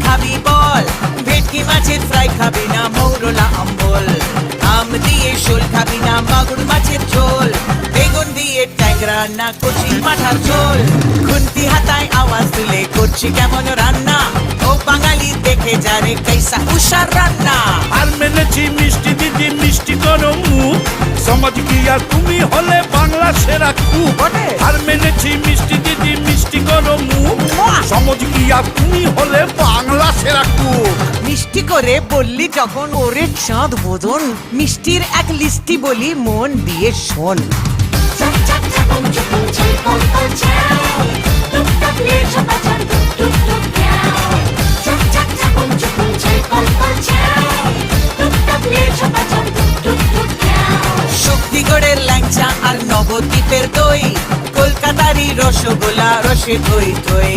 খাবি বল, ভেটকি মাছের ফ্রাই খাবি না মৌরলা অম্বল, আম দিয়ে শোল খাবি না মাগুর মাছের ঝোল, বেগুন দিয়ে ট্যাংরা না কচি মাঠার ঝোল, খুন্তি হাতায় আওয়াজ তুলে করছি কেমন রান্না, ও বাঙালি দেখে যারে कैसा উষার রান্না। আর মেনেছি মিষ্টি দিদি মিষ্টি করো মুখ, সমাজ কি আর তুমি হলে বাংলা সেরা কুক। আর মেনেছি মিষ্টি দিদি মিষ্টি করো মুখ, সমাজ কি আর তুমি হলে বাংলা সেরা কুক। মিষ্টি করে বললি যখন ওরে চাঁদ বদন, মিষ্টির এক লিস্টি বলি মন দিয়ে শোন। শক্তিগড়ের ল্যাংচা আর নবদ্বীপের দই, কলকাতারই রসগোল্লা রসে থই থই।